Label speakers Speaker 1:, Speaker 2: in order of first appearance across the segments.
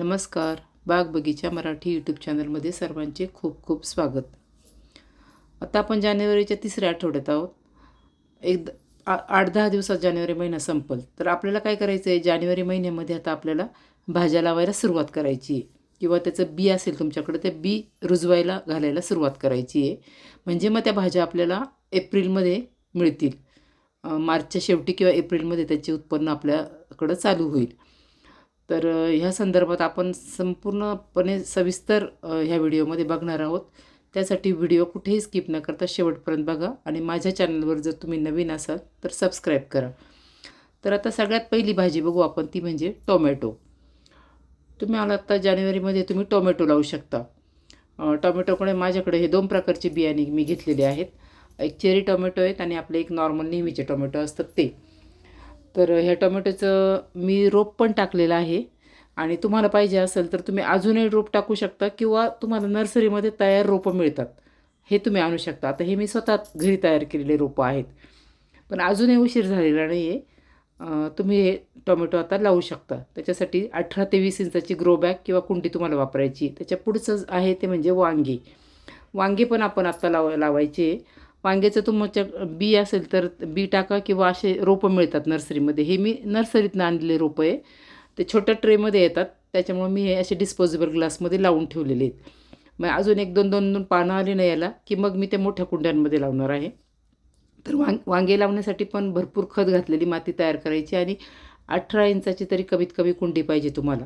Speaker 1: नमस्कार. बाग बगीचा मराठी यूट्यूब चॅनलमध्ये सर्वांचे खूप खूप स्वागत. आता आपण जानेवारीच्या तिसऱ्या आठवड्यात आहोत. 8-10 दिवसात जानेवारी महिना संपल. तर आपल्याला काय करायचं आहे, जानेवारी महिन्यामध्ये आता आपल्याला भाज्या लावायला सुरुवात करायची आहे किंवा त्याचं बी असेल तुमच्याकडे, ते बी रुजवायला घालायला सुरुवात करायची आहे. म्हणजे मग त्या भाज्या आपल्याला एप्रिलमध्ये मिळतील. मार्चच्या शेवटी किंवा एप्रिलमध्ये त्याचे उत्पन्न आपल्याकडं चालू होईल. तर ह्या संदर्भात आपण संपूर्णपणे सविस्तर ह्या व्हिडिओमध्ये बघणार आहोत. त्यासाठी व्हिडिओ कुठेही स्किप न करता शेवटपर्यंत बघा आणि माझ्या चॅनलवर जर तुम्ही नवीन असाल तर सबस्क्राईब करा. तर आता सगळ्यात पहिली भाजी बघू आपण, ती म्हणजे टोमॅटो. तुम्ही आता जानेवारीमध्ये तुम्ही टोमॅटो लावू शकता. टोमॅटोकडे माझ्याकडे हे 2 प्रकारचे बियाणे मी घेतलेले आहेत. एक चेरी टोमॅटो आहेत आणि आपले एक नॉर्मल नेहमीचे टोमॅटो असतात ते. तर ह्या टोमॅटोचं मी रोप पण टाकलेलं आहे आणि तुम्हाला पाहिजे असेल तर तुम्ही अजूनही रोप टाकू शकता किंवा तुम्हाला नर्सरीमध्ये तयार रोपं मिळतात, हे तुम्ही आणू शकता. आता हे मी स्वतः घरी तयार केलेले रोपं आहेत, पण अजूनही उशीर झालेला नाही आहे. तुम्ही हे टोमॅटो आता लावू शकता. त्याच्यासाठी 18 ते 20 इंचाची ग्रो बॅग किंवा कुंडी तुम्हाला वापरायची. त्याच्या पुढचं आहे ते म्हणजे वांगी. वांगे पण आपण आत्ता लावायचे. वांग्याचं तुमच्या बी असेल तर बी टाका किंवा असे रोपं मिळतात नर्सरीमध्ये. हे मी नर्सरीतनं आणलेले रोपं आहे. ते छोट्या ट्रेमध्ये येतात, त्याच्यामुळे मी हे असे डिस्पोजेबल ग्लासमध्ये लावून ठेवलेले आहेत. मग अजून 1-2 पानं आली नाही याला की मग मी ते मोठ्या कुंड्यांमध्ये लावणार आहे. तर वांगे लावण्यासाठी पण भरपूर खत घातलेली माती तयार करायची आणि 18 इंचाची तरी कमीत कमी कुंडी पाहिजे तुम्हाला.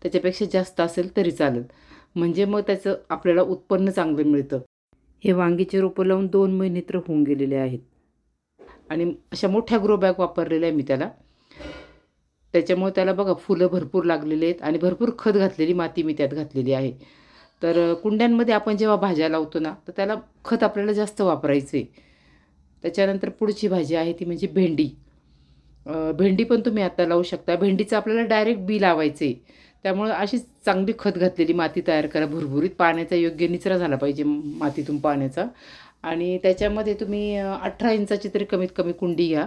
Speaker 1: त्याच्यापेक्षा जास्त असेल तरी चालेल, म्हणजे मग त्याचं आपल्याला उत्पन्न चांगलं मिळतं. हे वांगीचे रोपं लावून 2 महिने तर होऊन गेलेले आहेत आणि अशा मोठ्या ग्रो बॅग वापरलेल्या आहे मी त्याला. त्याच्यामुळे त्याला बघा फुलं भरपूर लागलेली आहेत आणि भरपूर खत घातलेली माती मी त्यात घातलेली आहे. तर कुंड्यांमध्ये आपण जेव्हा भाज्या लावतो ना, तर त्याला खत आपल्याला जास्त वापरायचं आहे. त्याच्यानंतर पुढची भाजी आहे ती म्हणजे भेंडी. भेंडी पण तुम्ही आता लावू शकता. भेंडीचं आपल्याला डायरेक्ट बी लावायचं आहे. त्यामुळं अशीच चांगली खत घातलेली माती तयार करा भुरभुरीत. पाण्याचा योग्य निचरा झाला पाहिजे मातीतून पाण्याचा. आणि त्याच्यामध्ये तुम्ही 18 इंचाची तरी कमीत कमी कुंडी घ्या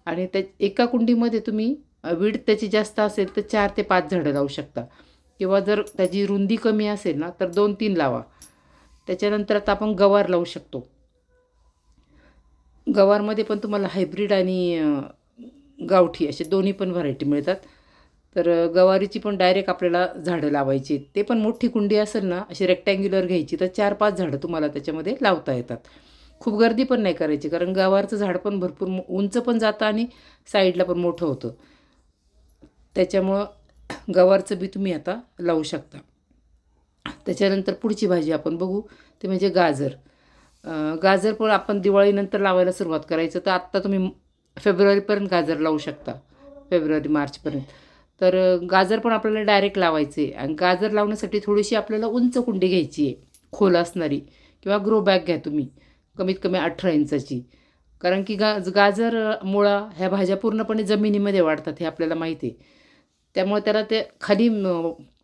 Speaker 1: आणि त्या एका कुंडीमध्ये तुम्ही विड्थ त्याची जास्त असेल तर 4 ते 5 झाडं लावू शकता किंवा जर त्याची रुंदी कमी असेल ना तर 2-3 लावा. त्याच्यानंतर आता आपण गवार लावू शकतो. गवारमध्ये पण तुम्हाला हायब्रिड आणि गावठी असे दोन्ही पण व्हरायटी मिळतात. तर गवारीची पण डायरेक्ट आपल्याला झाडं लावायची. ते पण मोठी कुंडी असेल ना, अशी रेक्टँग्युलर घ्यायची तर 4-5 झाडं तुम्हाला त्याच्यामध्ये लावता येतात. खूप गर्दी पण नाही करायची, कारण गवारचं झाड पण भरपूर उंच पण जातं आणि साईडला पण मोठं होतं. त्याच्यामुळं गवारचं बी तुम्ही आता लावू शकता. त्याच्यानंतर पुढची भाजी आपण बघू, ते म्हणजे गाजर. गाजर पण आपण दिवाळीनंतर लावायला सुरुवात करायचं. तर आत्ता तुम्ही फेब्रुवारीपर्यंत गाजर लावू शकता, फेब्रुवारी-मार्चपर्यंत. तर गाजर पण आपल्याला डायरेक्ट लावायचे आणि गाजर लावण्यासाठी थोडीशी आपल्याला उंच कुंडी घ्यायची आहे, खोल असणारी, किंवा ग्रो बॅग घ्या तुम्ही कमीत कमी 18 इंचाची. कारण की गाजर, मुळा ह्या भाज्या पूर्णपणे जमिनीमध्ये वाढतात हे आपल्याला माहिती आहे. त्यामुळे त्याला ते खाली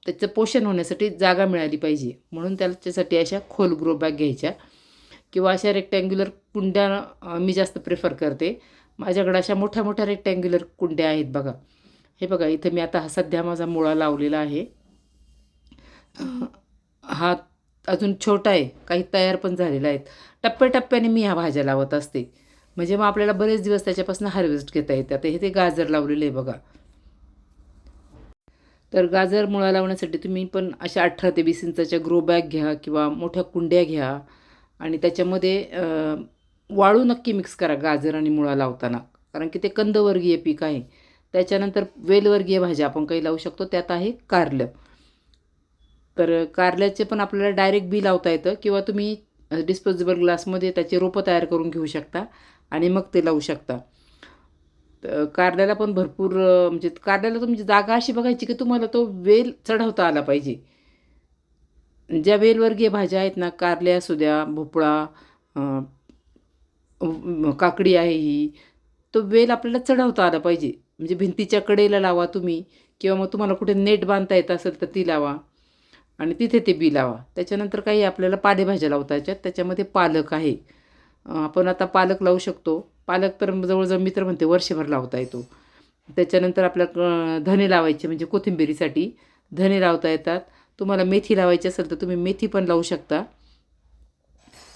Speaker 1: त्याचं पोषण होण्यासाठी जागा मिळाली पाहिजे, म्हणून त्याच्यासाठी अशा खोल ग्रो बॅग घ्यायच्या किंवा अशा रेक्टँग्युलर कुंड्या मी जास्त प्रेफर करते. माझ्याकडे अशा मोठ्या मोठ्या रेक्टँग्युलर कुंड्या आहेत बघा. हे बघा, इथं मी आता सध्या माझा मुळा लावलेला आहे. हा अजून छोटा आहे, काही तयार पण झालेला आहेत. टप्प्याटप्प्याने मी ह्या भाज्या लावत असते, म्हणजे मग आपल्याला बरेच दिवस त्याच्यापासून हार्वेस्ट घेता येते. आता हे ते गाजर लावलेले आहे बघा. तर गाजर मुळा लावण्यासाठी तुम्ही पण अशा 18 ते 20 इंचाच्या ग्रो बॅग घ्या किंवा मोठ्या कुंड्या घ्या आणि त्याच्यामध्ये वाळू नक्की मिक्स करा गाजर आणि मुळा लावताना, कारण की ते कंदवर्गीय पीक आहे. त्याच्यानंतर वेलवर्गीय भाज्या आपण काही लावू शकतो, त्यात आहे कारलं. तर कारल्याचे पण आपल्याला डायरेक्ट बी लावता येतं किंवा तुम्ही डिस्पोजेबल ग्लासमध्ये त्याचे रोपं तयार करून घेऊ शकता आणि मग ते लावू शकता. कारल्याला पण भरपूर म्हणजे कारल्याला तुमची जागा अशी बघायची की तुम्हाला तो वेल चढवता आला पाहिजे. ज्या वेलवर्गीय भाज्या आहेत ना, कारल्या असू द्या, भोपळा, काकडी आहे ही, तो वेल आपल्याला चढवता आला पाहिजे. म्हणजे भिंतीच्या कडेला लावा तुम्ही किंवा मग तुम्हाला कुठे नेट बांधता येत असेल तर ती लावा आणि तिथे ते बी लावा. त्याच्यानंतर काही आपल्याला पालेभाज्या लावता येतात. त्याच्यामध्ये पालक आहे. आपण आता पालक लावू शकतो. पालक तर जवळजवळ मी तर म्हणते वर्षभर लावता येतो. त्याच्यानंतर आपल्या धने लावायचे म्हणजे कोथिंबिरीसाठी धने लावता येतात. तुम्हाला मेथी लावायची असेल तर तुम्ही मेथी पण लावू शकता.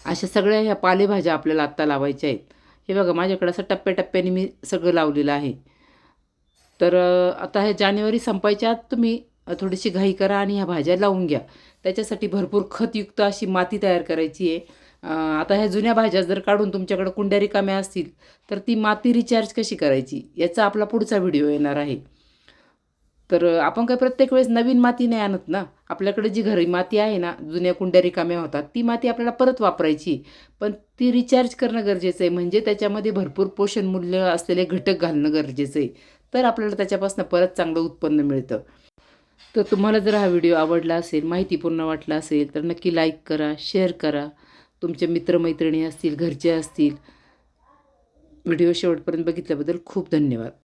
Speaker 1: अशा सगळ्या ह्या पालेभाज्या आपल्याला आत्ता लावायच्या आहेत. हे बघा माझ्याकडे असं टप्प्याटप्प्याने मी सगळं लावलेलं आहे. तर आता हे जानेवारी संपायच्या आत तुम्ही थोडीशी घाई करा आणि ह्या भाज्या लावून घ्या. त्याच्यासाठी भरपूर खतयुक्त अशी माती तयार करायची आहे. आता ह्या जुन्या भाज्या जर काढून तुमच्याकडे कुंड्या रिकाम्या असतील तर ती माती रिचार्ज कशी करायची याचा आपला पुढचा व्हिडिओ येणार आहे. तर आपण काय प्रत्येक वेळेस नवीन माती नाही आणत ना. आपल्याकडे जी घरी माती आहे ना, जुन्या कुंड्या रिकाम्या होतात, ती माती आपल्याला परत वापरायची. पण ती रिचार्ज करणं गरजेचं आहे. म्हणजे त्याच्यामध्ये भरपूर पोषणमूल्य असलेले घटक घालणं गरजेचं आहे. तर आपल्याला त्याच्यापासून परत चांगलं उत्पन्न मिळतं. तर तुम्हाला जर हा व्हिडिओ आवडला असेल, माहितीपूर्ण वाटला असेल, तर नक्की लाईक करा, शेअर करा. तुमचे मित्रमैत्रिणी असतील, घरचे असतील. व्हिडिओ शेवटपर्यंत बघितल्याबद्दल खूप धन्यवाद.